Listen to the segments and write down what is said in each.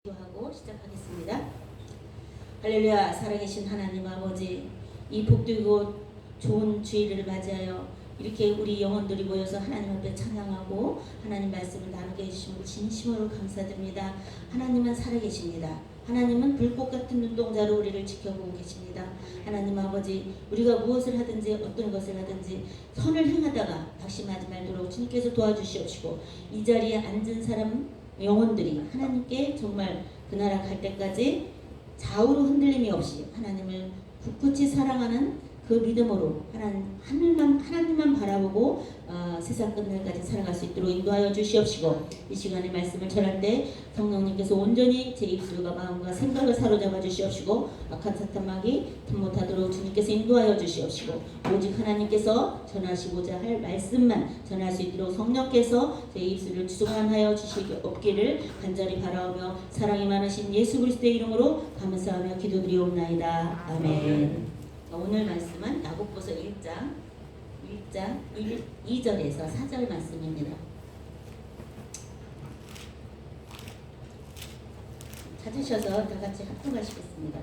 기도하고 시작하겠습니다. 할렐루야. 살아계신 하나님 아버지, 이 복되고 좋은 주일을 맞이하여 이렇게 우리 영혼들이 모여서 하나님 앞에 찬양하고 하나님 말씀을 나누게 해주심을 진심으로 감사드립니다. 하나님은 살아계십니다. 하나님은 불꽃 같은 눈동자로 우리를 지켜보고 계십니다. 하나님 아버지, 우리가 무엇을 하든지 어떤 것을 하든지 선을 행하다가 다시마지 말도록 주님께서 도와주시옵시고, 이 자리에 앉은 사람 영혼들이 하나님께 정말 그 나라 갈 때까지 좌우로 흔들림이 없이 하나님을 굳굳이 사랑하는 그 믿음으로 하나님만 바라보고 세상 끝날까지 살아갈 수 있도록 인도하여 주시옵시고, 이 시간에 말씀을 전할 때 성령님께서 온전히 제 입술과 마음과 생각을 사로잡아 주시옵시고, 악한 사탄마귀 틈 못하도록 주님께서 인도하여 주시옵시고, 오직 하나님께서 전하시고자 할 말씀만 전할 수 있도록 성령께서 제 입술을 주관하여 주시기 없기를 간절히 바라오며 사랑이 많으신 예수 그리스도의 이름으로 감사하며 기도드리옵나이다. 아멘. 오늘 말씀은 야고보서 1장 2절에서 4절 말씀입니다. 찾으셔서 다 같이 합독하시겠습니다.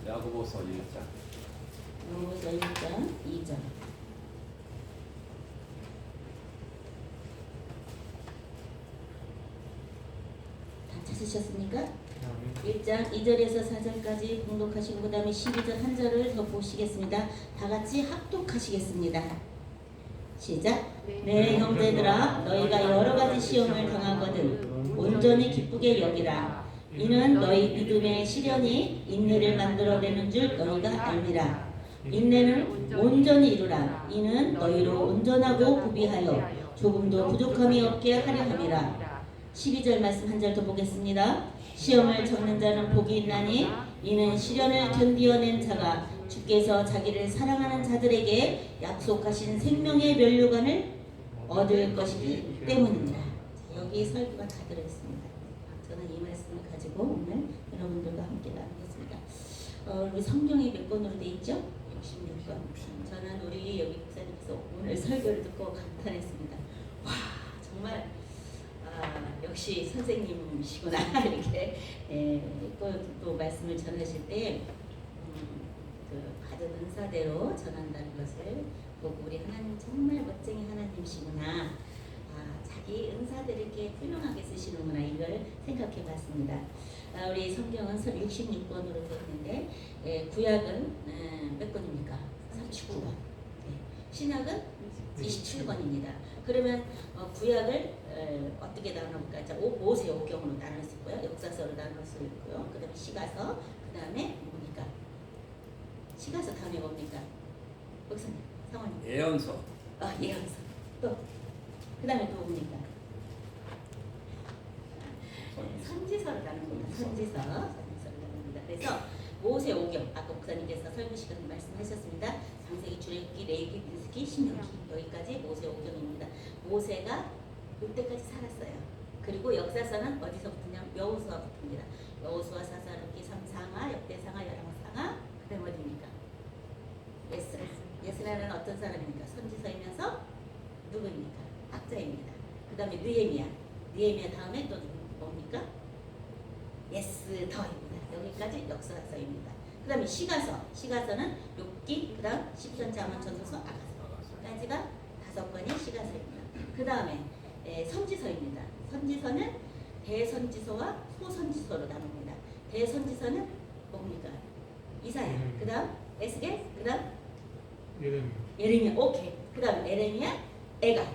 야고보서 1장 2절. 다 찾으셨습니까? 1장 2절에서 4절까지 공독하시고 그 다음에 12절 한 절을 더 보시겠습니다. 다 같이 합독하시겠습니다. 시작. 내 형제들아, 너희가 여러 가지 시험을 당하거든 온전히 기쁘게 여기라. 이는 너희 믿음의 시련이 인내를 만들어내는 줄 너희가 알미라. 인내는 온전히 이루라. 이는 너희로 온전하고 구비하여 조금도 부족함이 없게 하려 함이라. 12절 말씀 한 절 더 보겠습니다. 시험을 겪는 자는 복이 있나니 이는 시련을 견디어낸 자가 주께서 자기를 사랑하는 자들에게 약속하신 생명의 면류관을 얻을 것이기 때문입니다. 여기 설교가 다 들어있습니다. 저는 이 말씀을 가지고 오늘 여러분들과 함께 나누겠습니다. 우리 성경이 몇 권으로 되어 있죠? 66권. 저는 우리 여기 목사님께서 오늘 설교를 듣고 감탄했습니다. 와, 정말 역시 선생님이시구나. 이렇게 또 말씀을 전하실 때 그 받은 은사대로 전한다는 것을 보고 우리 하나님 정말 멋쟁이 하나님이시구나. 자기 은사대로 이렇게 훌륭하게 쓰시는구나, 이걸 생각해 봤습니다. 우리 성경은 66권으로 되어 있는데 구약은 몇 권입니까? 39권. 신약은 27권입니다. 그러면 구약을 어떻게 나눠볼까요? 자, 모세오경으로 나눌 수 있고요, 역사서로 나눌 수 있고요, 그 다음에 시가서, 그 다음에 뭡니까? 시가서 다음에 뭡니까? 목사님, 상원님. 예언서. 예언서. 또 그 다음에 또 뭡니까? 선지서로 나눕니다. 선지서로 나눕니다. 그래서 모세오경, 아까 목사님께서 설교 시간에 말씀하셨습니다. 창세기, 출애굽기, 레위기, 민수기, 신명기, 여기까지 모세오경입니다. 모세가 이때까지 살았어요. 그리고 역사서는 어디서부터냐? 여호수아부터입니다. 여호수아, 사사롭기, 삼상하, 역대상하, 열왕상하, 그 다음 어디입니까? 예스라. 예스라는 어떤 사람입니까? 선지서이면서 누구입니까? 학자입니다. 그 다음에 느헤미야 다음에 또 뭡니까? 에스더입니다. 여기까지 역사서입니다. 그 다음에 시가서는 욥기, 그 다음 시편, 잠언, 전도서, 아가서까지가 5권의 시가서입니다. 그 다음에 선지서입니다. 선지서는 대선지서와 소선지서로 나눕니다. 대선지서는 뭡니까? 이사야, 그 다음 에스겔, 그 다음 예레미야. 오케이. 그 다음 예레미야, 에가,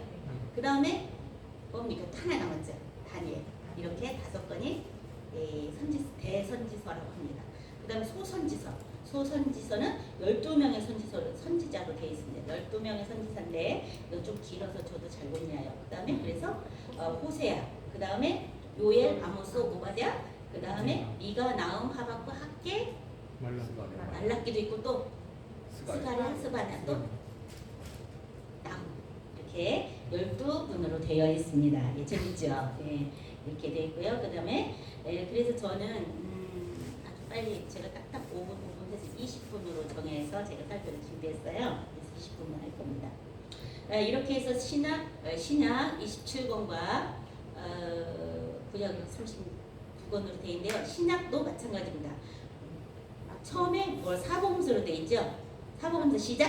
그 다음에 뭡니까? 하나 남았죠? 다니엘. 이렇게 5권이 대선지서라고 합니다. 그 다음에 소선지서는 12명의 선지자로 되어 있습니다. 12명의 선지자인데 이거 좀 길어서 저도 잘 못 이해해요. 그 다음에 그래서 호세야, 그 다음에 요엘, 아모스, 오바댜, 그 다음에 미가, 나움, 하박국, 학개, 말라기도 있고 또 스가랴, 스바냐, 또 나후, 이렇게 12분으로 되어 있습니다. 재밌죠? 이렇게 되어 있고요. 그 다음에 그래서 저는 아주 빨리 제가 딱딱 5분 해서 20분으로 정해서 제가 설교를 준비했어요. 그래서 20분만 할 겁니다. 이렇게 해서 신약 27권과 구약 39권으로 되어 있는데요. 신약도 마찬가지입니다. 처음에 뭘 사복음서로 되어 있죠. 사복음서 시작.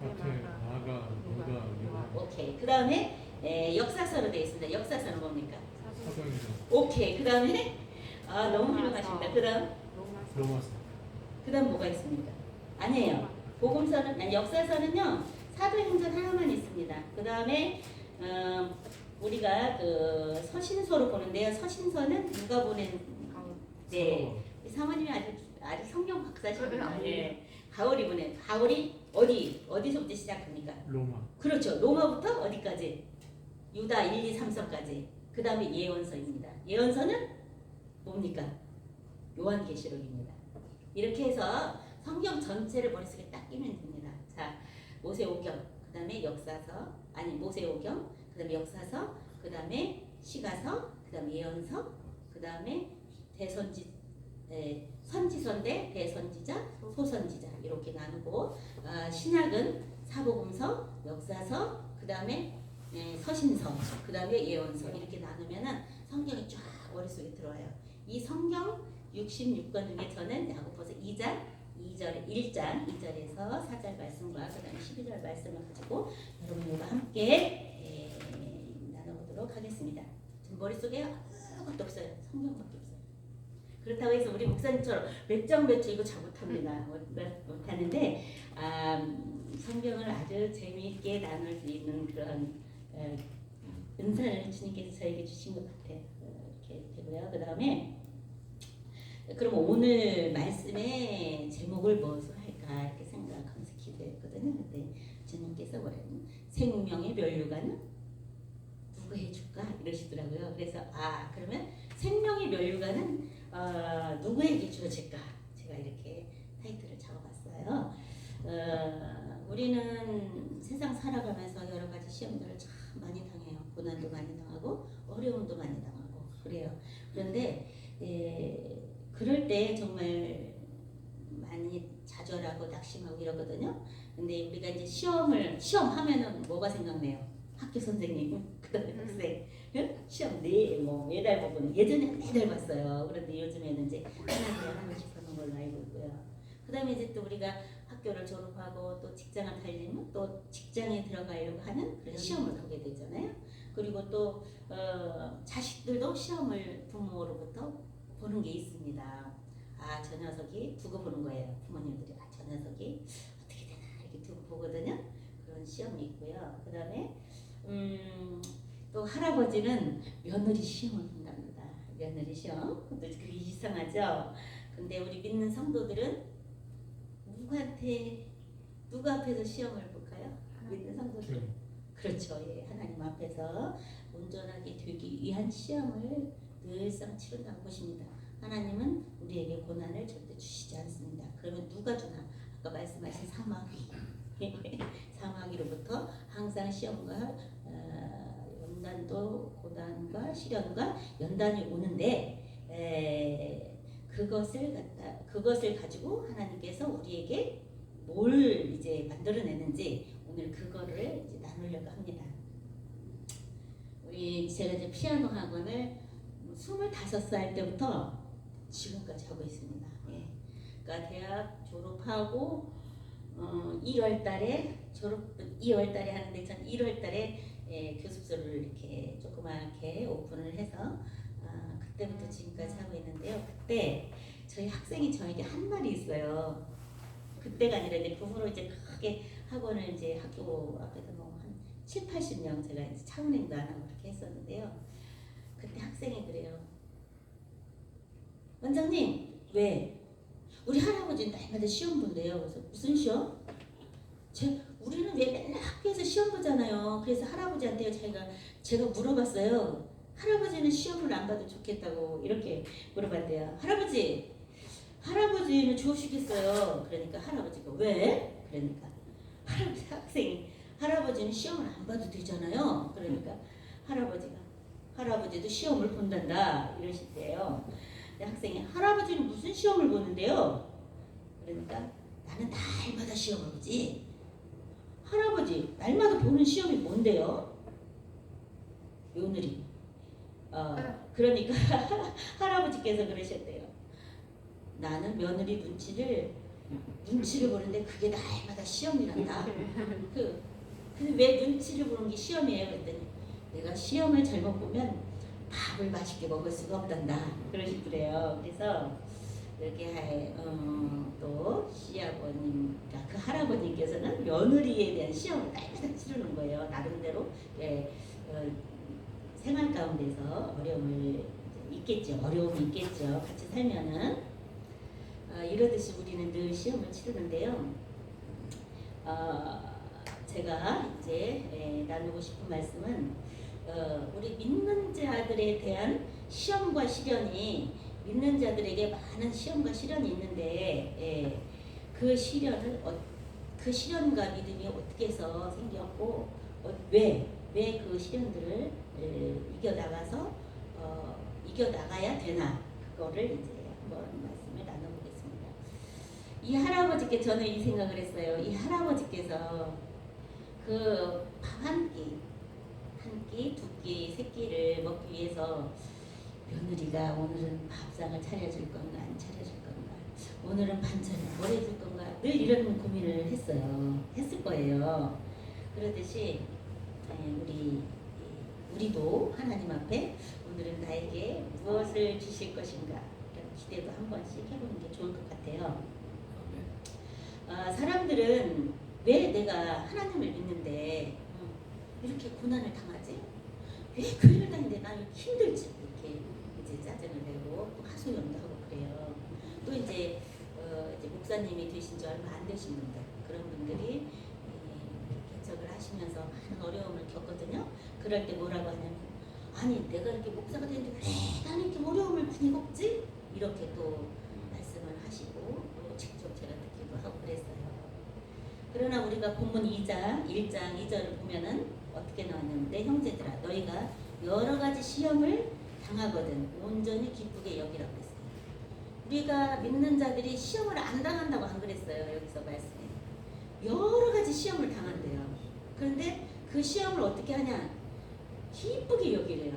마태, 마가, 누가, 요한, 오케이. 그 다음에 역사서로 되어 있습니다. 역사서는 뭡니까? 사도행전, 오케이. 그 다음에 너무 훌륭하십니다. 그 다음 로마서, 그 다음 뭐가 있습니까? 아니에요. 복음서는 아니, 역사서는요 사도행전 하나만 있습니다. 그 다음에 우리가 그 서신서로 보는데요. 서신서는 누가 보낸 네 사모님이 아주 성경 박사십니다. 예. 가을이 보낸 가을이 어디서부터 시작합니까? 로마, 그렇죠. 로마부터 어디까지? 유다 1, 2, 3서까지. 그 다음에 예언서입니다. 예언서는 뭡니까? 요한계시록입니다. 이렇게 해서 성경 전체를 머릿속에 딱 끼면 됩니다. 자, 모세오경, 그 다음에 역사서, 아니 모세오경, 그 다음에 역사서, 그 다음에 시가서, 그 다음에 예언서, 그 다음에 선지서인데 대선지자, 소선지자 이렇게 나누고 신약은 사복음서, 역사서, 그 다음에 서신서, 그 다음에 예언서 이렇게 나누면은 성경이 쫙 머릿속에 들어와요. 이 성경 66권 중에 저는 야고보서 2장 1장 2절에서 4절 말씀과 그 다음에 12절 말씀을 가지고 여러분들과 함께 나눠보도록 하겠습니다. 지금 머릿속에 아무것도 없어요. 성경밖에 없어요. 그렇다고 해서 우리 목사님처럼 몇 장 몇 절 이거 잘 못합니다. 못하는데 성경을 아주 재미있게 나눌 수 있는 그런 은사를 주님께서 저에게 주신 것 같아요. 이렇게 되고요. 그 다음에 그럼 오늘 말씀의 제목을 무엇으로 할까 이렇게 생각하면서 기도했거든요. 그때 주님께서 뭐라는 생명의 면류관은 누가 해줄까 이러시더라고요. 그래서 그러면 생명의 면류관은 누구에게 주어질까? 제가 이렇게 타이틀을 잡아봤어요. 우리는 세상 살아가면서 여러 가지 시험들을 참 많이 당해요. 고난도 많이 당하고 어려움도 많이 당하고 그래요. 그런데 그럴 때 정말 많이 좌절하고 낙심하고 이러거든요. 근데 우리가 이제 시험하면은 뭐가 생각나요? 학교 선생님, 그다음에 학생, 시험 매달 보고는 예전에는 매달 봤어요. 그런데 요즘에는 이제 하나 싶어하는 걸로 알고 있고요. 그다음에 이제 또 우리가 학교를 졸업하고 또 직장을 달리면 또 직장에 들어가려고 하는 그런 시험을 보게 되잖아요. 그리고 또 자식들도 시험을 부모로부터 보는 게 있습니다. 저 녀석이 두고 보는 거예요. 부모님들이 저 녀석이 어떻게 되나 이렇게 두고 보거든요. 그런 시험이 있고요. 그 다음에 또 할아버지는 며느리 시험을 본답니다. 며느리 시험. 그게 이상하죠. 근데 우리 믿는 성도들은 누구 앞에서 시험을 볼까요? 믿는 성도들. 그렇죠. 예, 하나님 앞에서 온전하게 되기 위한 시험을 늘상 치른다는 것입니다. 하나님은 우리에게 고난을 절대 주시지 않습니다. 그러면 누가 주나? 아까 말씀하신 사마귀. 사마귀로부터 항상 시험과 연단도 고난과 시련과 연단이 오는데 그것을 가지고 하나님께서 우리에게 뭘 이제 만들어내는지 오늘 그거를 이제 나누려고 합니다. 제가 이제 피아노 학원을 25살 때부터 지금까지 하고 있습니다. 예. 그러니까 대학 졸업하고 2월달에 하는데 전 1월달에 교습소를 이렇게 조그맣게 오픈을 해서 그때부터 지금까지 하고 있는데요. 그때 저희 학생이 저에게 한 말이 있어요. 그때가 아니라 이제 그 후로 이제 크게 학원을 이제 학교 앞에서 뭐 한 7, 80명 제가 이제 차은행도 안 하고 그렇게 했었는데요. 그때 학생이 그래요. 원장님, 왜? 우리 할아버지는 날마다 시험 본대요. 그래서 무슨 시험? 우리는 왜 맨날 학교에서 시험 보잖아요. 그래서 할아버지한테 제가 물어봤어요. 할아버지는 시험을 안 봐도 좋겠다고 이렇게 물어봤대요. 할아버지는 좋으시겠어요. 그러니까 할아버지가 왜? 그러니까 할아버지는 시험을 안 봐도 되잖아요. 그러니까 할아버지도 시험을 본단다 이러시대요. 학생이 할아버지는 무슨 시험을 보는데요? 그러니까 나는 날마다 시험을 보지. 할아버지 날마다 보는 시험이 뭔데요? 며느리. 그러니까 할아버지께서 그러셨대요. 나는 며느리 눈치를 보는데 그게 날마다 시험이란다. 근데 왜 눈치를 보는 게 시험이에요? 그랬더니 내가 시험을 잘못 보면 밥을 맛있게 먹을 수가 없단다. 그러시더래요. 그래서 이렇게 또 시아버님, 그러니까 그 할아버님께서는 며느리에 대한 시험을 날마다 치르는 거예요. 나름대로 생활 가운데서 어려움이 있겠죠. 같이 살면은 이러듯이 우리는 늘 시험을 치르는데요. 제가 이제 나누고 싶은 말씀은 우리 믿는 자들에 대한 시험과 시련이 믿는 자들에게 많은 시험과 시련이 있는데 그 시련과 믿음이 어떻게 해서 생겼고 왜 그 시련들을 이겨나가야 되나 그거를 이제 한번 말씀을 나눠보겠습니다. 이 할아버지께 저는 이 생각을 했어요. 이 할아버지께서 그 밥 한 끼, 두 끼, 세 끼를 먹기 위해서 며느리가 오늘은 밥상을 차려줄 건가 안 차려줄 건가, 오늘은 반찬을 뭘 해줄 건가, 늘 이런 고민을 했을 거예요. 그러듯이 우리도 하나님 앞에 오늘은 나에게 무엇을 주실 것인가 이런 기대도 한 번씩 해보는 게 좋을 것 같아요. 사람들은 왜 내가 하나님을 믿는데 이렇게 고난을 당하지? 왜 교회를 다니는데 나는 힘들지? 이렇게 이제 짜증을 내고 또 하소연도 하고 그래요. 또 이제 목사님이 되신 지 얼마 안 되신 분들, 그런 분들이 개척을 하시면서 많은 어려움을 겪거든요. 그럴 때 뭐라고 하냐면, 아니 내가 이렇게 목사가 되는데 왜 나는 이렇게 어려움을 많이 겪지? 이렇게 또 말씀을 하시고 또 직접 제가 듣기도 하고 그랬어요. 그러나 우리가 본문 1장 2절을 보면은 어떻게 나왔냐면, 내 형제들아 너희가 여러 가지 시험을 당하거든 온전히 기쁘게 여기라고 했어요. 우리가 믿는 자들이 시험을 안 당한다고 안 그랬어요. 여기서 말씀에 여러 가지 시험을 당한대요. 그런데 그 시험을 어떻게 하냐? 기쁘게 여기래요.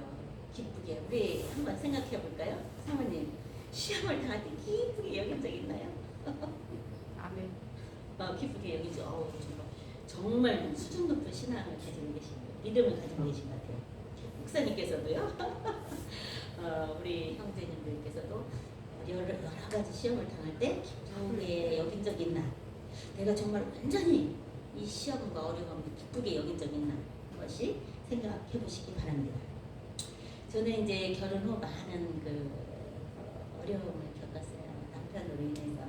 기쁘게. 우리 한번 생각해 볼까요? 사모님, 시험을 당할 때 기쁘게 여긴 적 있나요? 아멘. 기쁘게 여기죠. 정말 수준 높은 신앙을 가지고 계신 거예요. 믿음을 가지고 계신 것 같아요. 목사님께서도요. 우리 형제님들께서도 여러 가지 시험을 당할 때 기쁘게 여긴 적 있나? 내가 정말 완전히 이 시험과 어려움을 기쁘게 여긴 적 있나? 한 번씩 생각해 보시기 바랍니다. 저는 이제 결혼 후 많은 어려움을 겪었어요. 남편으로 인해서.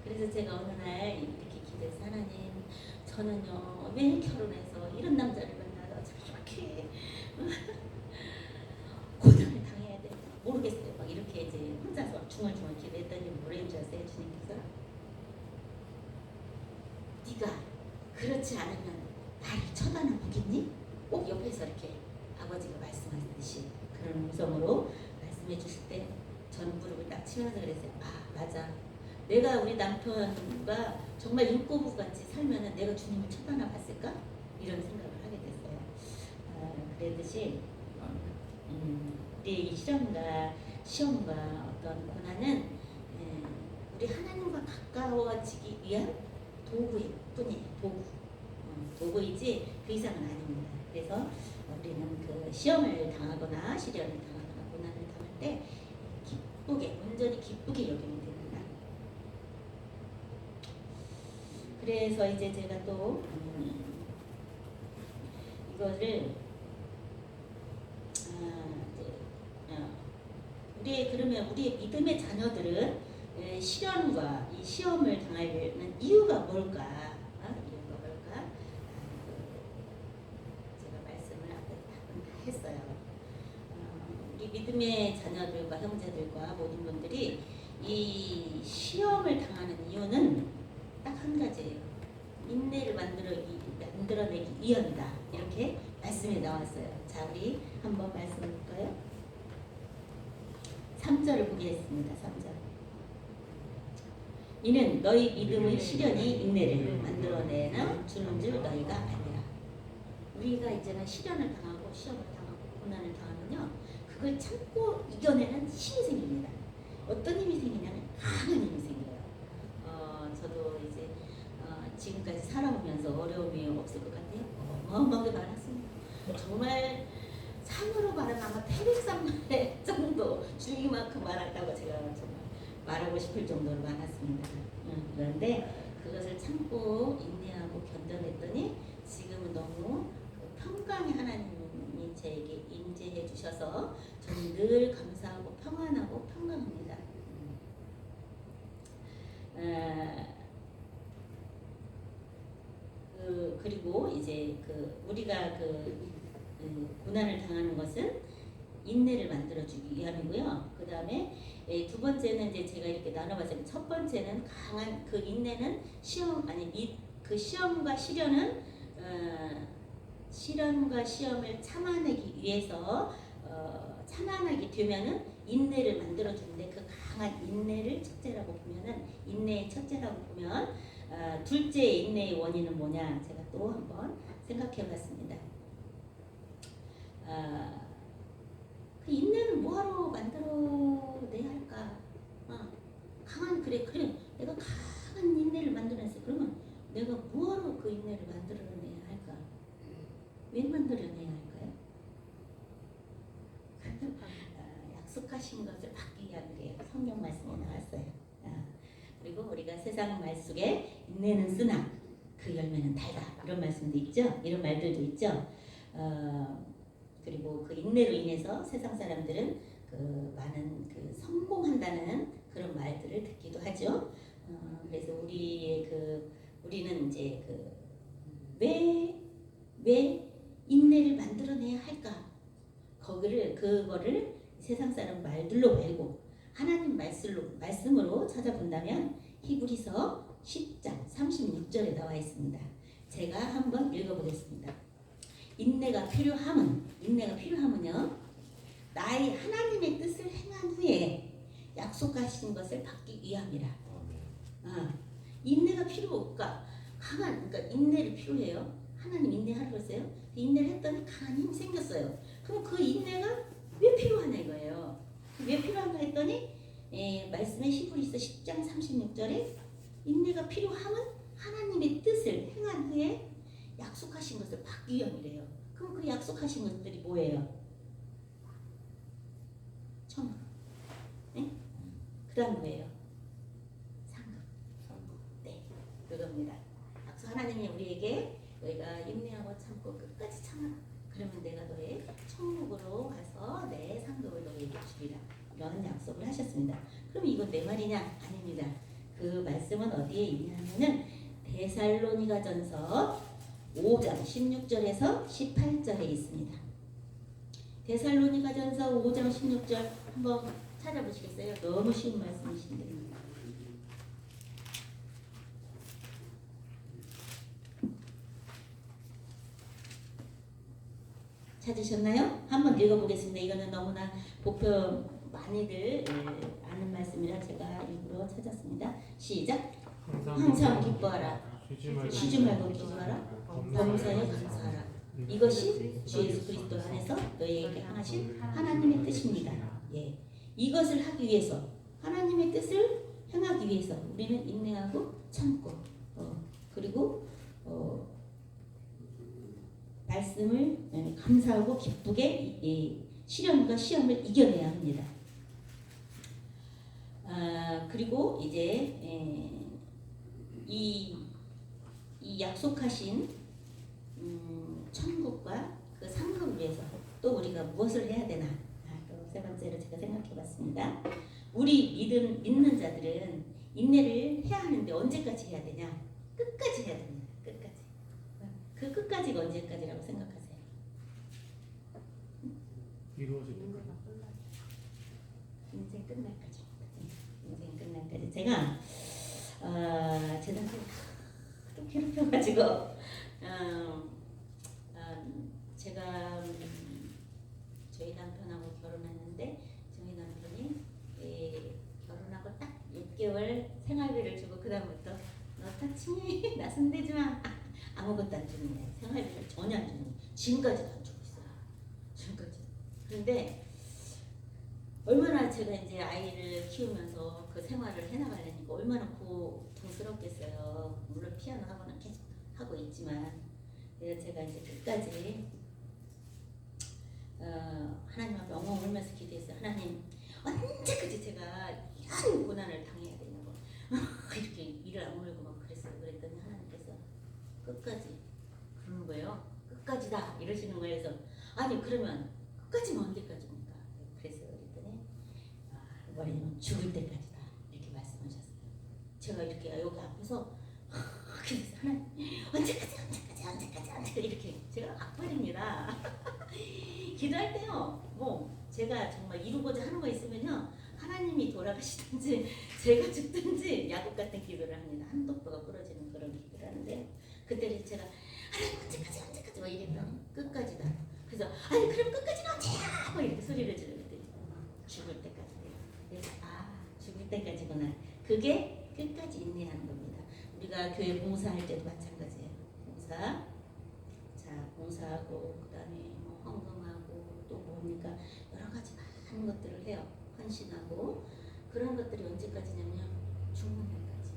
그래서 제가 어느 날 이렇게 기도해서, 하나님, 저는요 왜 결혼해서 이런 남자를 만나서 저렇게 고난을 당해야 되나 모르겠어요. 막 이렇게 이제 혼자서 중얼중얼 기도했더니 뭐라는 줄 아세요? 주님께서, 네가 그렇지 않으면 나를 쳐다나 보겠니? 꼭 옆에서 이렇게 아버지가 말씀하듯이 그런 음성으로 말씀해 주실 때 저는 무릎을 딱 치면서 그랬어요. 맞아. 내가 우리 남편과 정말 인꼬부같이 살면은 내가 주님을 쳐다나 봤을까? 이런 생각을 하게 됐어요. 그랬듯이 우리의 이 시험과 어떤 고난은 우리 하나님과 가까워지기 위한 도구일 뿐이에요. 도구이지 그 이상은 아닙니다. 그래서 우리는 그 시험을 당하거나 시련을 당하거나 고난을 당할 때 기쁘게, 온전히 기쁘게 여기면 됩니다. 그래서 이제 제가 또 이거를 그러면 우리의 믿음의 자녀들은 시련과 이 시험을 당하는 이유가 뭘까? 제가 말씀을 앞에 했어요. 우리 믿음의 자녀들과 형제들과 모든 분들이 이 시험을 당하는 이유는 딱 한 가지예요. 인내를 만들어내기 위함이다. 이렇게 말씀이 나왔어요. 자, 우리 한번 말씀 볼까요? 3절을 보겠습니다. 3절. 이는 너희 믿음의 시련이 인내를 만들어내는 주는 줄 너희가 아니라. 우리가 이제는 시련을 당하고 시험을 당하고 고난을 당하면요, 그 그걸 참고 이겨내는 힘이 생깁니다. 어떤 힘이 생기냐면 강한 힘이 생겨요. 저도 이제 지금까지 살아오면서 어려움이 없을 것 같아요. 어마어마하게 많았습니다. 정말 산으로 말하면 아마 태백산맥 정도 줄기만큼 많았다고 제가 정말 말하고 싶을 정도로 많았습니다. 그런데 그것을 참고 인내하고 견뎌냈더니 지금은 너무 평강의 하나님이 저에게 임재해 주셔서 저는 늘 감사하고 평안하고 평강합니다. 그리고 이제 우리가 고난을 당하는 것은 인내를 만들어주기 위함이고요. 그 다음에 두 번째는 이제 제가 이렇게 나눠봤어요. 첫 번째는 강한 그 인내는 시험과 시련을 참아내기 위해서 참아내게 되면은 인내를 만들어주는데 그 강한 인내를 첫째라고 보면은 인내의 첫째라고 보면 둘째 인내의 원인은 뭐냐 제가 또 한번 생각해봤습니다. 그 인내는 뭐하러 만들어내야 할까? 그래 내가 강한 인내를 만들어냈어. 그러면 내가 뭐하러 그 인내를 만들어내야 할까? 왜 만들어내야 할까요? 약속하신 것을 받기 위한 게 성경 말씀에 나왔어요. 그리고 우리가 세상 말 속에 인내는 쓰나 그 열매는 달다 이런 말씀도 있죠. 이런 말들도 있죠. 그리고 그 인내로 인해서 세상 사람들은 많은 성공한다는 그런 말들을 듣기도 하죠. 그래서 우리는 이제 왜 인내를 만들어내야 할까? 그거를 세상 사람 말들로 말고 하나님 말씀으로 찾아본다면 히브리서 10장 36절에 나와 있습니다. 제가 한번 읽어보겠습니다. 인내가 필요하면요 하나님의 뜻을 행한 후에 약속하신 것을 받기 위함이라. 인내가 필요할까? 그러니까 인내를 필요해요. 하나님 인내하라고 했어요. 인내를 했더니 강한 힘이 생겼어요. 그럼 그 인내가 왜 필요하냐 이거예요. 왜 필요한가 했더니 말씀에 히브리서 10장 36절에 인내가 필요하면 하나님의 뜻을 행한 후에 약속하신 것을 받기 위함이래요. 그럼 그 약속하신 것들이 뭐예요? 천국. 네? 그 다음 뭐예요? 상급. 네, 그겁니다. 약속 하나님이 우리에게 너희가 인내하고 참고 끝까지 참아라. 그러면 내가 너의 천국으로 가서 내 상급을 너희에게 주리라. 이런 약속을 하셨습니다. 그럼 이건 내 말이냐? 아닙니다. 그 말씀은 어디에 있냐면은 데살로니가전서 5장 16절에서 18절에 있습니다. 데살로니가전서 5장 16절 한번 찾아보시겠어요? 너무 쉬운 말씀이신데. 찾으셨나요? 한번 읽어보겠습니다. 이거는 너무나 많이들 아는 말씀이라 제가 일부러 찾았습니다. 시작. 항상 기뻐하라. 쉬지 말고 기도하라. 범사에 감사하라. 이것이 주 예수 그리스도 안에서 너희에게 행하신 하나님의 뜻입니다. 예, 이것을 하기 위해서 하나님의 뜻을 행하기 위해서 우리는 인내하고 참고 그리고 말씀을 감사하고 기쁘게 시련과 시험을 이겨내야 합니다. 그리고 이제 이 약속하신 천국과 그 상급을 위해서 또 우리가 무엇을 해야 되나? 또 세 번째로 제가 생각해봤습니다. 우리 믿는 자들은 인내를 해야 하는데 언제까지 해야 되냐? 끝까지 해야 됩니다. 끝까지. 그 끝까지가 언제까지라고 생각하세요? 이루어질 때까지. 인생 끝날까지. 인생 끝날까지. 제가 제 남편 또 괴롭혀가지고 제가 저희 남편하고 결혼했는데 저희 남편이 결혼하고 딱 6개월 생활비를 주고 그 다음부터 너 타치니 나 손대지 마. 아무것도 안 주는 거예요. 생활비를 전혀 안 주는 거예요. 지금까지도 안 주고 있어요. 지금까지. 그런데 얼마나 제가 이제 아이를 키우면서 그 생활을 해나가려니까 얼마나 고통스럽겠어요. 물론 피아노 학원은 계속 하고 있지만 제가 이제 끝까지 하나님 앞에 엉엉 울면서 기도했어요. 하나님 언제까지 제가 이런 고난을 당해야 되냐고 이렇게 이를 악물고 막 그랬어요. 그랬더니 하나님께서 끝까지 그러는 거예요. 끝까지다 이러시는 거예요. 그래서 아니 그러면 끝까지면 언제까지입니까? 그랬어요. 그랬더니 이번에는 죽을 때까지다 이렇게 말씀하셨어요. 제가 이렇게 여기 앞에서 그래서 하나님 언제까지 이렇게 제가 악플입니다. 기도할 때요 뭐 제가 정말 이루고자 하는 거 있으면요 하나님이 돌아가시든지 제가 죽든지 야곱 같은 기도를 합니다. 한독도가 부러지는 그런 기도를 하는데 그때는 제가 하나님 언제까지 막 이랬더니 끝까지다. 그래서 아니 그럼 끝까지는 언제야 뭐 이렇게 소리를 지르는데 죽을 때까지. 그래서 죽을 때까지구나. 그게 끝까지 인내하는 겁니다. 우리가 교회 봉사할 때도 마찬가지예요. 봉사하고 그다음에 뭐 헌금하고 또 뭡니까 여러 가지 많은 것들을 해요. 헌신하고 그런 것들이 언제까지냐면 죽는 날까지.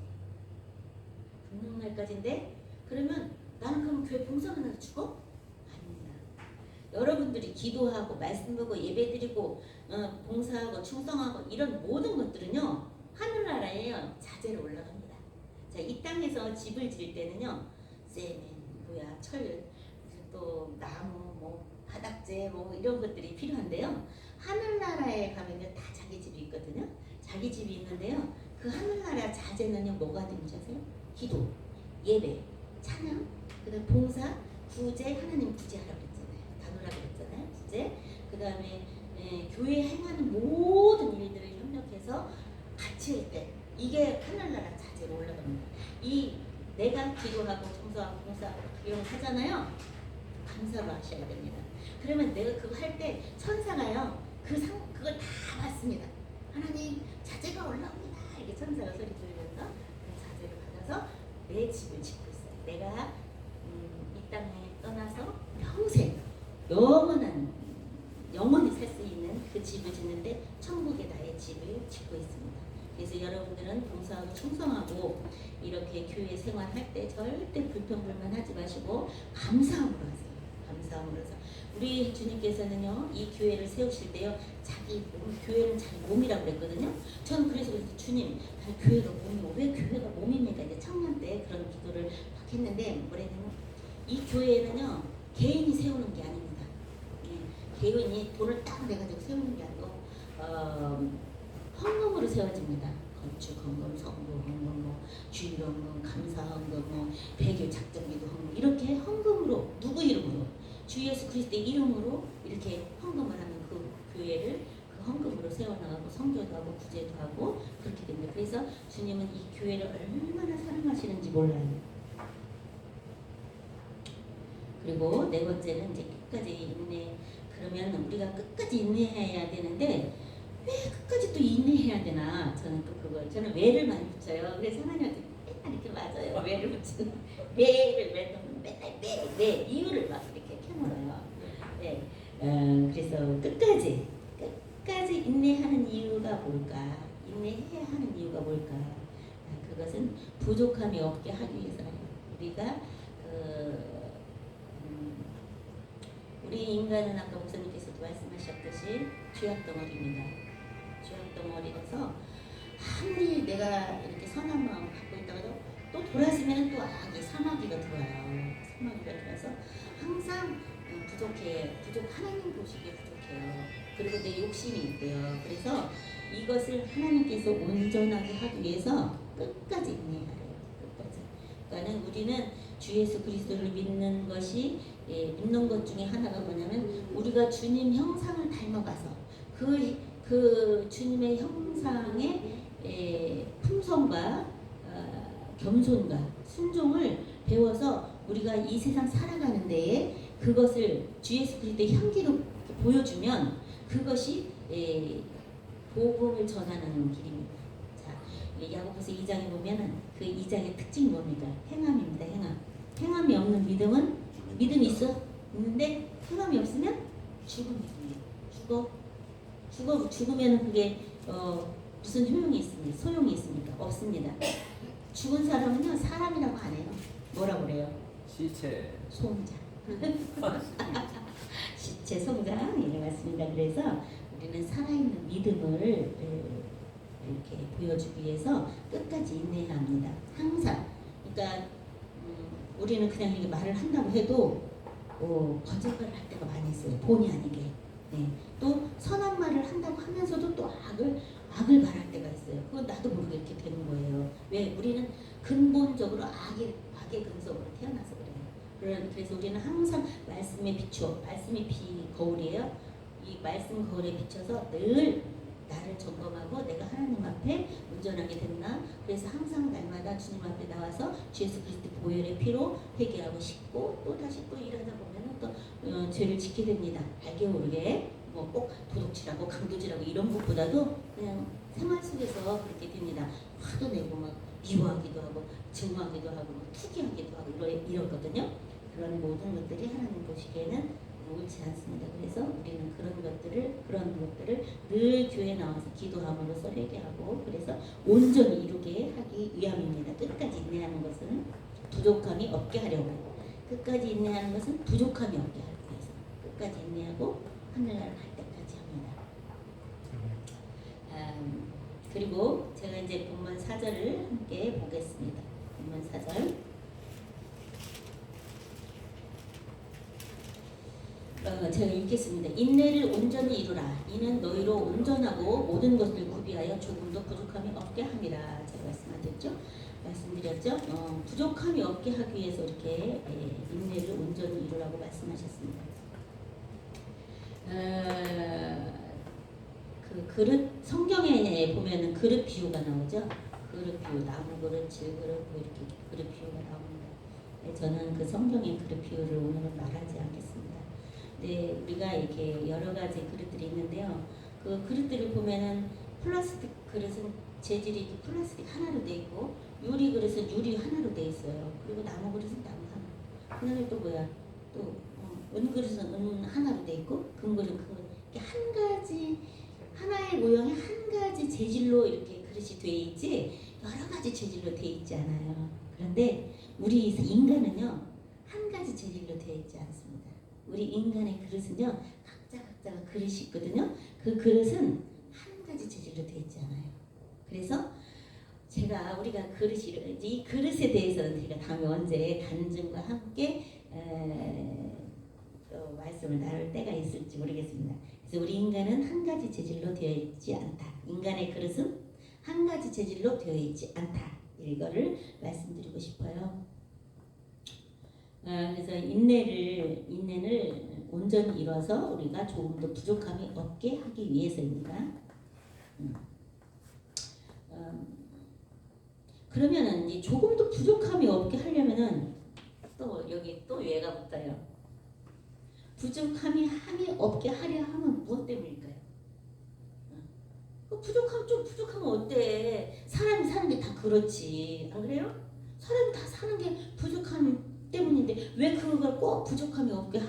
죽는 날까지인데 그러면 나는 그럼 교회 봉사만 해서 죽어? 아닙니다. 여러분들이 기도하고 말씀 보고 예배드리고 봉사하고 충성하고 이런 모든 것들은요 하늘나라에 자재로 올라갑니다. 자, 이 땅에서 집을 지을 때는요 세멘, 철, 또 나무, 뭐 바닥재 뭐 이런 것들이 필요한데요. 하늘나라에 가면요 다 자기 집이 있거든요. 자기 집이 있는데요. 그 하늘나라 자재는요 뭐가 되는지 아세요? 기도, 예배, 찬양, 그다음 봉사, 구제, 하나님 구제하라고 그랬잖아요. 다누라고 그랬잖아요. 구제. 그다음에 교회 행하는 모든 일들을 협력해서 같이 할 때 이게 하늘나라 자재로 올라갑니다. 이 내가 기도하고 청소하고 봉사하고 이런 거 하잖아요. 감사로 하셔야 됩니다. 그러면 내가 그거 할 때 천사가요 그걸 다 받습니다. 하나님 자재가 올라옵니다. 이렇게 천사가 소리 들으면서 그 자재를 받아서 내 집을 짓고 있어요. 내가 이 땅에 떠나서 평생 영원히 살 수 있는 그 집을 짓는데 천국에 나의 집을 짓고 있습니다. 그래서 여러분들은 봉사하고 충성하고 이렇게 교회 생활할 때 절대 불평불만 하지 마시고 감사함으로 하세요. 감사함으로 해서 우리 주님께서는요 이 교회를 세우실 때요 자기 교회는 자기 몸이라고 그랬거든요. 저는 그래서 주님 교회가 몸이고 왜 교회가 몸입니까? 이제 청년 때 그런 기도를 막 했는데 뭐랬냐면 이 교회는요 개인이 세우는 게 아닙니다. 개인이 돈을 딱 내가지고 세우는 게 아니고 헌금으로 세워집니다. 건축 헌금, 성부 헌금, 뭐 주일 헌금, 감사 헌금, 뭐 배교 작정기도 헌금 이렇게 헌금으로 누구 이름으로 주 예수 그리스도의 이름으로 이렇게 헌금을 하는 그 교회를 그 헌금으로 세워나가고 선교도 하고 구제도 하고 그렇게 됩니다. 그래서 주님은 이 교회를 얼마나 사랑하시는지 몰라요. 그리고 네 번째는 이제 끝까지 인내. 그러면 우리가 끝까지 인내해야 되는데 왜 끝까지 또 인내해야 되나? 저는 왜를 많이 붙여요. 그래서 하나님한테 맨날 이렇게 맞아요. 왜를 붙이는 맨날 왜 이유를 막 이렇게 캐물어요. 네. 그래서 끝까지 인내하는 이유가 뭘까? 인내해야 하는 이유가 뭘까? 그것은 부족함이 없게 하기 위해서예요. 우리가 우리 인간은 아까 목사님께서도 말씀하셨듯이 죄악덩어리입니다. 죄악덩어리라서 아무리 내가 이렇게 선한 마음을 갖고 있다가도 또 돌아서면 또 악이 사마귀가 들어와요. 사마귀가 들어와서 항상 하나님 보시기에 부족해요. 그리고 내 욕심이 있대요. 그래서 이것을 하나님께서 온전하게 하기 위해서 끝까지 인내하래요. 끝까지. 그러니까는 우리는 주 예수 그리스도를 믿는 것 중에 하나가 뭐냐면 우리가 주님 형상을 닮아가서 그 주님의 형상의 품성과 겸손과 순종을 배워서 우리가 이 세상 살아가는 데에 그것을 주 예수 그리스도의 향기로 보여주면 그것이 복음을 전하는 길입니다. 자, 야고보서 2장에 보면은 그 2장의 특징이 뭡니까? 행함입니다. 행함이 없는 믿음이 있어? 있는데 행함이 없으면 죽음입니다. 죽어. 죽으면 그게 무슨 효용이 있습니까? 소용이 있습니까? 없습니다. 죽은 사람은요 사람이라고 안 해요. 뭐라고 그래요? 시체. 송장. 시체 송장. 예, 맞습니다. 그래서 우리는 살아있는 믿음을 이렇게 보여주기 위해서 끝까지 인내해야 합니다. 항상. 그러니까 우리는 그냥 이렇게 말을 한다고 해도 거짓말을 할 때가 많이 있어요. 본의 아니게. 네. 또 선한 말을 한다고 하면서도 또 악을 말할 때가 있어요. 그건 나도 모르게 이렇게 되는 거예요. 왜? 우리는 근본적으로 악의 근성으로 태어나서 그래요. 그래서 우리는 항상 말씀에 비추어, 말씀이 거울이에요. 이 말씀 거울에 비춰서 늘 나를 점검하고 내가 하나님 앞에 온전하게 됐나? 그래서 항상 날마다 주님 앞에 나와서 주 예수 그리스도 보혈의 피로 회개하고 싶고 또 다시 또 일하다 보면은 또 죄를 지키게 됩니다. 알게 모르게 뭐 꼭 도둑질하고 강도질하고 이런 것보다도 그냥 생활 속에서 그렇게 됩니다. 화도 내고 막 미워하기도 하고 증오하기도 하고 막 투기하기도 하고 이러거든요. 그런 모든 것들이 하나님 보시기에는 옳지 않습니다. 그래서 우리는 그런 것들을 늘 교회에 나와서 기도함으로써 회개하고 그래서 온전히 이루게 하기 위함입니다. 끝까지 인내하는 것은 부족함이 없게 하려고 끝까지 인내하는 것은 부족함이 없게 하기 위해서 끝까지 인내하고 하늘나라 갈 때까지 합니다. 그리고 제가 이제 본문 4절을 함께 보겠습니다. 본문 4절. 제가 읽겠습니다. 인내를 온전히 이루라. 이는 너희로 온전하고 모든 것을 구비하여 조금도 부족함이 없게 함이라. 제가 말씀드렸죠. 부족함이 없게 하기 위해서 이렇게 인내를 온전히 이루라고 말씀하셨습니다. 그 그릇 성경에 보면은 그릇 비유가 나오죠. 그릇 비유, 나무 그릇, 질그릇 뭐 이렇게 그릇 비유가 나옵니다. 저는 그 성경의 그릇 비유를 오늘은 말하지 않겠습니다. 네, 우리가 이렇게 여러 가지 그릇들이 있는데요. 그 그릇들을 보면은 플라스틱 그릇은 재질이 플라스틱 하나로 돼 있고 유리 그릇은 유리 하나로 돼 있어요. 그리고 나무 그릇은 나무 하나. 그다음에 또 뭐야? 또 은 그릇은 은 하나로 돼 있고 금 그릇은 금 그릇. 이렇게 한 가지 하나의 모형이 한 가지 재질로 이렇게 그릇이 돼 있지 여러 가지 재질로 돼 있지 않아요. 그런데 우리 인간은요 한 가지 재질로 되어 있지 않습니다. 우리 인간의 그릇은요 각자가 그릇이 있거든요. 그 그릇은 한 가지 재질로 되어 있지 않아요. 그래서 우리가 이 그릇에 대해서는 제가 다음에 언제 단증과 함께 또 말씀을 나눌 때가 있을지 모르겠습니다. 그래서 우리 인간은 한 가지 재질로 되어 있지 않다. 인간의 그릇은 한 가지 재질로 되어 있지 않다. 이거를 말씀드리고 싶어요. 그래서 인내를 온전히 이뤄서 우리가 조금 더 부족함이 없게 하기 위해서입니다. 그러면은 이제 조금 더 부족함이 없게 하려면은 또 여기 또 얘가 붙어요. 부족함이 없게 하려 하면 무엇 때문일까요? 부족하면 어때? 사람이 사는 게 다 그렇지, 안 그래요? 사람이 다 사는 게 부족함 때문인데 왜 그걸 꼭 부족함이 없게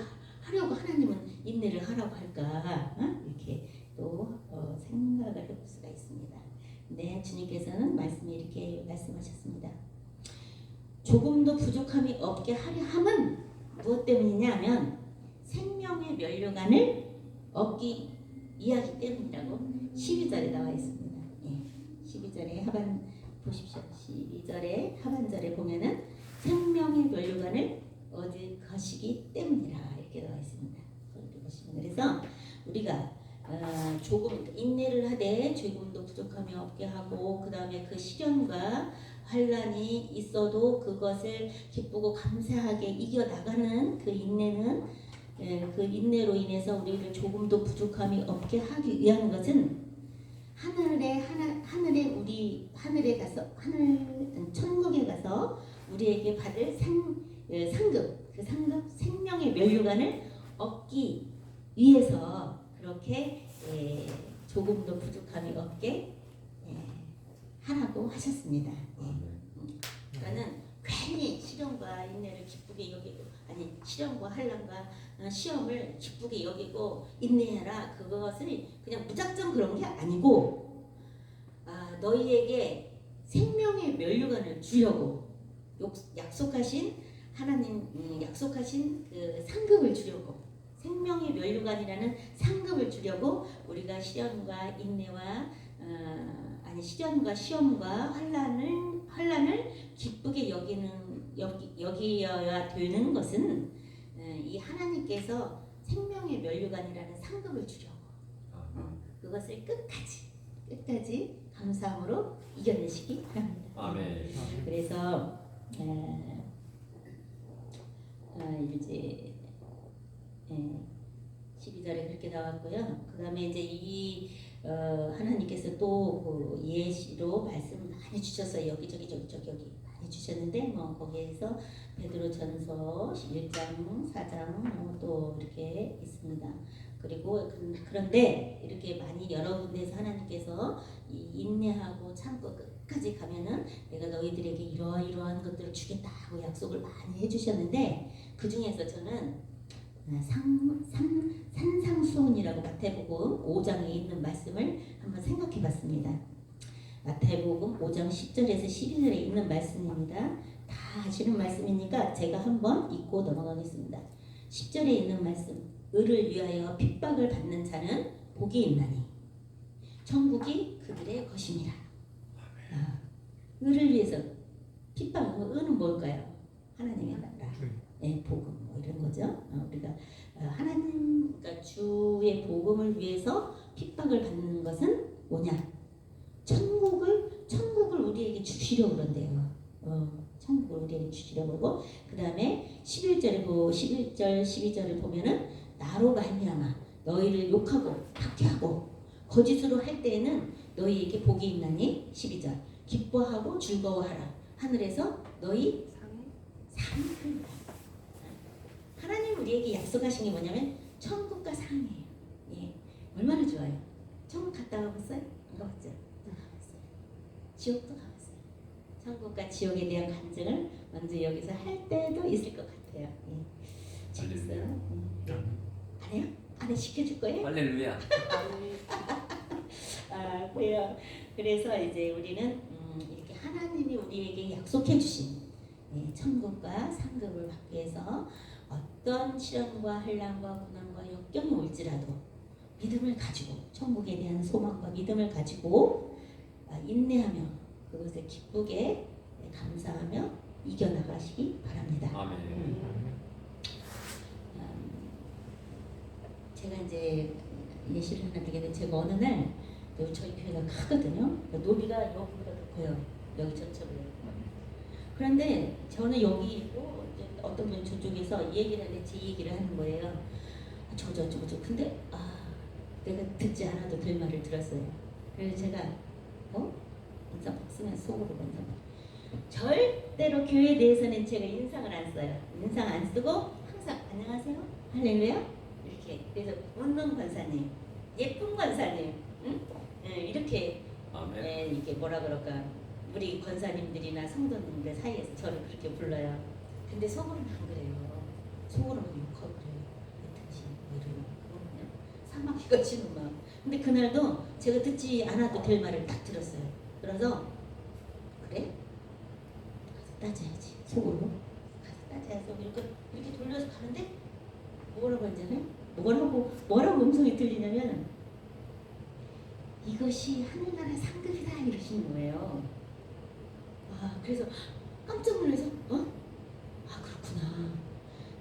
하려고 하나님은 인내를 하라고 할까? 이렇게 또 생각을 해볼 수가 있습니다. 네, 주님께서는 말씀에 이렇게 말씀하셨습니다. 조금 더 부족함이 없게 하려 함은 무엇 때문이냐면 생명의 면류관을 얻기 위하기 때문이라고 12절에 나와 있습니다. 예, 12절에 보십시오. 12절에 하반절에 보면은 생명의 면류관을 얻을 것이기 때문이라 이렇게 나와 있습니다. 그래서 우리가 조금 인내를 하되 조금도 부족함이 없게 하고 그 다음에 그 시련과 환란이 있어도 그것을 기쁘고 감사하게 이겨나가는 그 인내는 그 인내로 인해서 우리를 조금도 부족함이 없게 하기 위한 것은 하늘에 가서 천국에 가서 우리에게 받을 상급 그 상급 생명의 면류관을 얻기 위해서 그렇게 조금도 부족함이 없게 하라고 하셨습니다. 그러니까는 괜히 시련과 인내를 기쁘게 여기고, 아니 시련과 환난과 시험을 기쁘게 여기고 인내해라, 그것을 그냥 무작정 그런 게 아니고, 너희에게 생명의 면류관을 주려고 약속하신 하나님, 약속하신 그 상급을 주려고, 생명의 면류관이라는 상급을 주려고 우리가 시련과 인내와 시련과 시험과 환난을 기쁘게 여기어야 되는 것은 이 하나님께서 생명의 면류관이라는 상급을 주려고, 그것을 끝까지 감사함으로 이겨내시기 바랍니다. 아멘. 그래서 이제 12절에 그렇게 나왔고요. 그 다음에 이제 이 하나님께서 또 예시로 말씀을 많이 주셔서 여기저기 여기 많이 주셨는데, 뭐 거기에서 베드로전서 1장, 4장 또 이렇게 있습니다. 그리고 그런데 이렇게 많이 여러 군데에서 하나님께서 인내하고 참고 끝까지 가면은 내가 너희들에게 이러이러한 것들을 주겠다고 약속을 많이 해주셨는데, 그 중에서 저는 산상수훈이라고 마태복음 5장에 있는 말씀을 한번 생각해 봤습니다. 마태복음 5장 10절에서 12절에 있는 말씀입니다. 다 아시는 말씀이니까 제가 한번 읽고 넘어가겠습니다. 10절에 있는 말씀, 의를 위하여 핍박을 받는 자는 복이 있나니 천국이 그들의 것이니라. 의를 위해서 핍박, 의는 뭘까요? 하나님의 나라, 복음, 뭐 이런 거죠. 우리가 하나님, 그러니까 주의 복음을 위해서 핍박을 받는 것은 뭐냐? 천국을 우리에게 주시려고 그런대요. 천국을 우리에게 주시려고 그러고, 그 다음에 11절, 12절을 보면은 나로 말미암아 너희를 욕하고 박해하고 거짓으로 할 때에는 너희에게 복이 있나니 12절 기뻐하고 즐거워하라. 하늘에서 너희 상이 크리라. 하나님 우리에게 약속하신 게 뭐냐면 천국과 상이에요. 예, 얼마나 좋아요. 천국 갔다 와봤어요? 안 가봤죠? 가봤어요. 지옥도 가봤어요. 천국과 지옥에 대한 간증을 먼저 여기서 할 때도 있을 것 같아요. 예. 재밌어요. 안 해요? 안 해? 시켜줄 거예요? 할렐루야. 그래요. 그래서 이제 우리는 이렇게 하나님이 우리에게 약속해 주신 천국과 상급을 받기 위해서 어떤 시련과 환난과 고난과 역경이 올지라도 믿음을 가지고, 천국에 대한 소망과 믿음을 가지고 인내하며 그것을 기쁘게 감사하며 이겨나가시기 바랍니다. 아멘. 제가 이제 예시를 하나 드리게 되면, 제가 어느 날 저희 교회가 크거든요. 노비가 여기보다 더 커요. 여기 전체보다. 그런데 저는 여기 있고 어떤 분이 저쪽에서 얘기를 하는데 제 얘기를 하는 거예요. 저. 근데 내가 듣지 않아도 될 말을 들었어요. 그래서 제가 인상 팍 쓰면 속으로 먼저 절대로 교회에 대해서는 제가 인상을 안 써요. 인상 안 쓰고 항상 안녕하세요, 할렐루야 이렇게. 그래서 웃는 권사님, 예쁜 권사님, 응? 이렇게 이렇게 뭐라 그럴까, 우리 권사님들이나 성도님들 사이에서 저를 그렇게 불러요. 근데 속으로는 안 그래요. 속으로는 욕하고 그래요. 당신 이러고 그냥 사막이가 지는 마음. 근데 그날도 제가 듣지 않아도 될 말을 딱 들었어요. 그래서 그래? 가서 따져야지. 속으로 가서 따져야지. 이렇게 돌려서 가는데 뭐라고 하잖아요. 뭐라고 음성이 들리냐면 이것이 하늘나라 상급이다 이러시는 거예요. 그래서 깜짝 놀라서 그렇구나.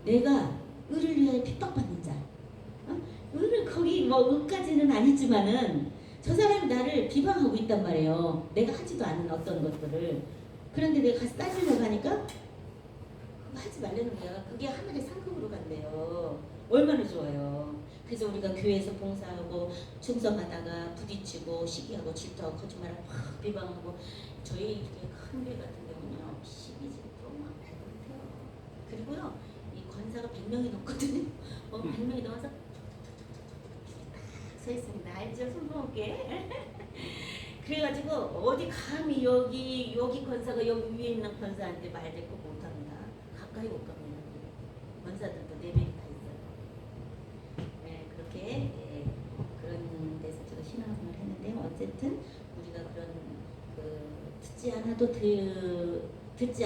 내가 의를 위하여 핍박받는 자. 의를 거기 의까지는 아니지만은 저 사람이 나를 비방하고 있단 말이에요. 내가 하지도 않은 어떤 것들을. 그런데 내가 가서 따지려고 하니까 그거 하지 말라는 거야. 그게 하늘의 상급으로 간대요. 얼마나 좋아요. 그래서 우리가 교회에서 봉사하고 충성하다가 부딪히고 시기하고 질투하고 거짓말하고 막 비방하고, 저희 이렇게 큰 교회 같은 경우는요 시기 질투 막 말도 못해요. 그리고요 이 권사가 100명이 넘거든요. 100명이 넘어서 서 있습니다. 알죠? 손 모을게. 그래가지고 어디 감히 여기 권사가 여기 위에 있는 권사한테 말 대꾸 못합니다. 가까이 못 갑니다. 권사들도 레벨이 다 있어요. 네, 그렇게 그런 데서 제가 신앙생활을 했는데 어쨌든 우리가 그런 듣지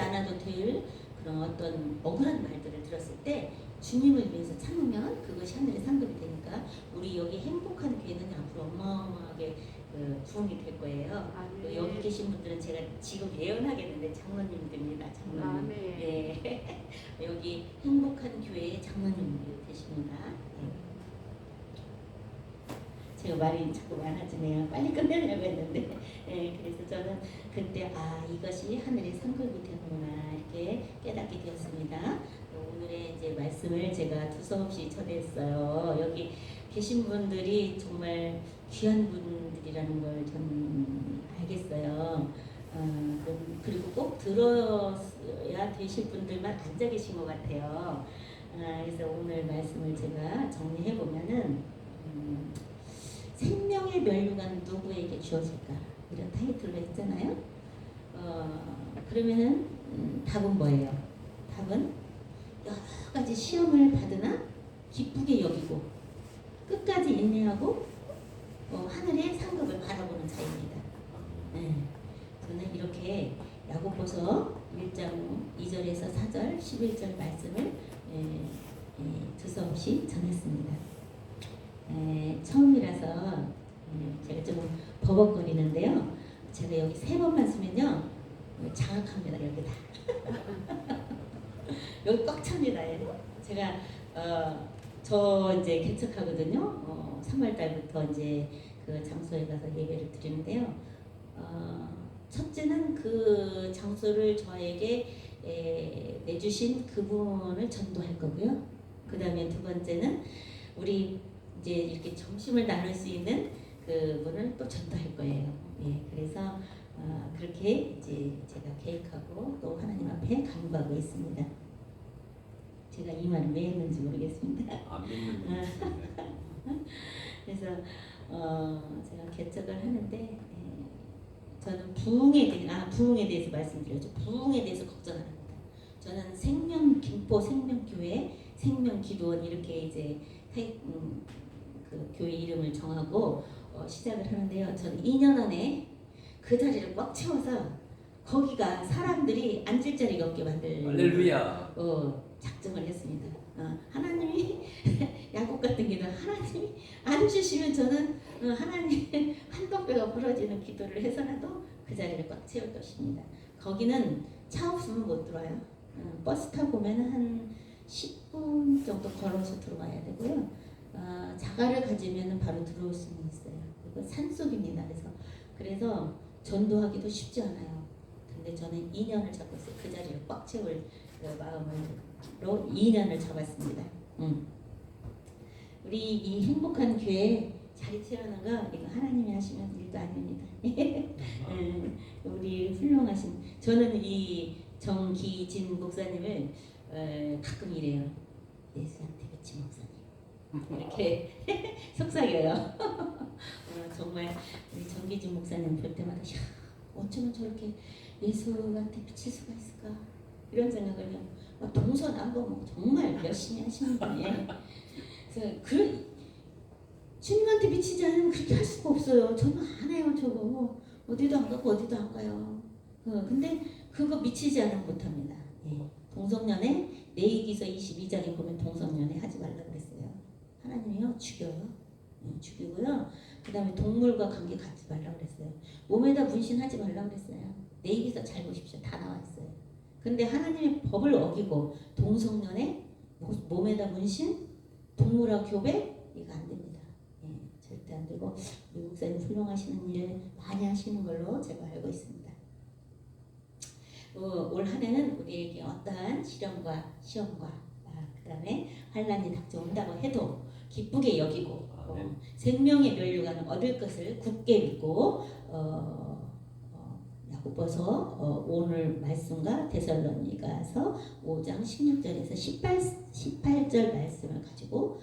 않아도 될 그런 어떤 억울한 말들을 들었을 때 주님을 위해서 참으면 그것이 하늘의 상급이 되니까 우리 여기 행복한 교회는 앞으로 어마어마하게 부흥이 될 거예요. 또 여기 계신 분들은 제가 지금 예언하겠는데 장로님들입니다. 장로님. 네. 여기 행복한 교회의 장로님 되십니다. 네. 제가 말이 자꾸 많아지네요. 빨리 끝내려고 했는데 그래서 저는 그때 이것이 하늘의 상급이 되는구나 이렇게 깨닫게 되었습니다. 오늘의 이제 말씀을 제가 두서없이 전했어요. 여기 계신 분들이 정말 귀한 분들이라는 걸 저는 알겠어요. 그리고 꼭 들어야 되실 분들만 앉아 계신 것 같아요. 그래서 오늘 말씀을 제가 정리해 보면은 생명의 면류관 누구에게 주어질까 이런 타이틀로 했잖아요. 그러면은 답은 뭐예요? 답은 여러 가지 시험을 받으나 기쁘게 여기고 끝까지 인내하고 하늘의 상급을 바라보는 자입니다. 네. 저는 이렇게 야고보서 1장 2절에서 4절 11절 말씀을 두서없이 전했습니다. 처음이라서 제가 좀 버벅거리는데요. 제가 여기 3번만 쓰면요 장악합니다. 여기 다 여기 꽉 찹니다. 제가 저 이제 개척하거든요. 3월 달부터 이제 그 장소에 가서 예배를 드리는데요. 첫째는 그 장소를 저에게 내주신 그분을 전도할 거고요. 그 다음에 두 번째는 우리 이제 이렇게 점심을 나눌 수 있는 그분을 또 전도할 거예요. 그래서 그렇게 이제 제가 계획하고 또 하나님 앞에 간구하고 있습니다. 제가 이 말을 왜 했는지 모르겠습니다. 안 믿는 그래서 제가 개척을 하는데 저는 부흥에 대해서 말씀드렸죠. 부흥에 대해서 걱정 안 합니다. 저는 생명김포 생명교회 생명기도원 이렇게 이제 그 교회 이름을 정하고 시작을 하는데요. 저는 2년 안에 그 자리를 꽉 채워서 거기가 사람들이 앉을 자리가 없게 만들 할렐루야. 작정을 했습니다. 하나님이 야곱 같은 기도 하나님이 안 주시면 저는 하나님 한동배가 부러지는 기도를 해서라도 그 자리를 꽉 채울 것입니다. 거기는 차 없으면 못 들어와요. 버스 타고 보면 한 10분 정도 걸어서 들어와야 되고요. 자가를 가지면 바로 들어올 수는 있어요. 그리고 산속입니다. 그래서 전도하기도 쉽지 않아요. 근데 저는 2년을 잡고 있어요. 그 자리를 꽉 채울 마음으로 2년을 잡았습니다. 우리 이 행복한 교회 자리 채우는 거 이거 하나님이 하시면 일도 아닙니다. 우리 훌륭하신 저는 이 정기진 목사님을 가끔 이래요. 예수한테 그치 목사님 이렇게 속삭여요. 정말 우리 정기진 목사님 볼 때마다 어쩌면 저렇게 예수한테 비칠 수가 있을까 이런 생각을 해요. 동서남북 정말 열심히 하시는 분이에요. 그래서 주님한테 미치지 않으면 그렇게 할 수가 없어요. 저는 안 해요. 저거 어디도 안 가고 어디도 안 가요. 근데 그거 미치지 않으면 못합니다. 동성연애 레위기서 22장에 보면 동성연애 하지 말라고 그랬어요. 하나님이요 죽여요. 죽이고요. 그 다음에 동물과 관계 갖지 말라고 그랬어요. 몸에다 문신하지 말라고 그랬어요. 레위기서 잘 보십시오. 다 나와 있어요. 근데 하나님의 법을 어기고 동성연애, 몸에다 문신, 동물과 교배 이거 안 됩니다. 절대 안 되고 우리 목사님 훌륭하시는 일 많이 하시는 걸로 제가 알고 있습니다. 올 한 해는 우리에게 어떠한 시련과 시험과 그 다음에 환란이 닥쳐온다고 해도 기쁘게 여기고 생명의 면류관을 얻을 것을 굳게 믿고 야고보서 오늘 말씀과 데살로니가서 5장 16절에서 18절 말씀을 가지고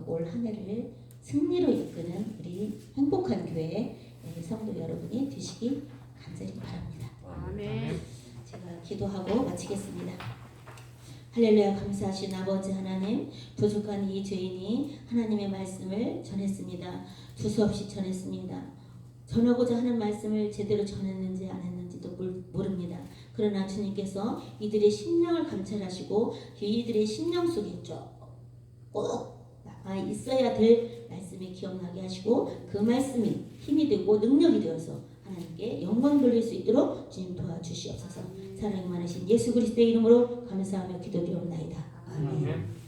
올 한 해를 승리로 이끄는 우리 행복한 교회 성도 여러분이 되시기 간절히 바랍니다. 아멘. 제가 기도하고 마치겠습니다. 할렐루야. 감사하신 아버지 하나님, 부족한 이 죄인이 하나님의 말씀을 전했습니다. 두서없이 전했습니다. 전하고자 하는 말씀을 제대로 전했는지 안 했는지도 모릅니다. 그러나 주님께서 이들의 심령을 감찰하시고 이들의 심령 속에 꼭 남아 있어야 될 말씀이 기억나게 하시고 그 말씀이 힘이 되고 능력이 되어서 하나님께 영광 돌릴 수 있도록 주님 도와주시옵소서. 사랑이 많으신 예수 그리스도의 이름으로 감사하며 기도드리옵나이다. 아멘.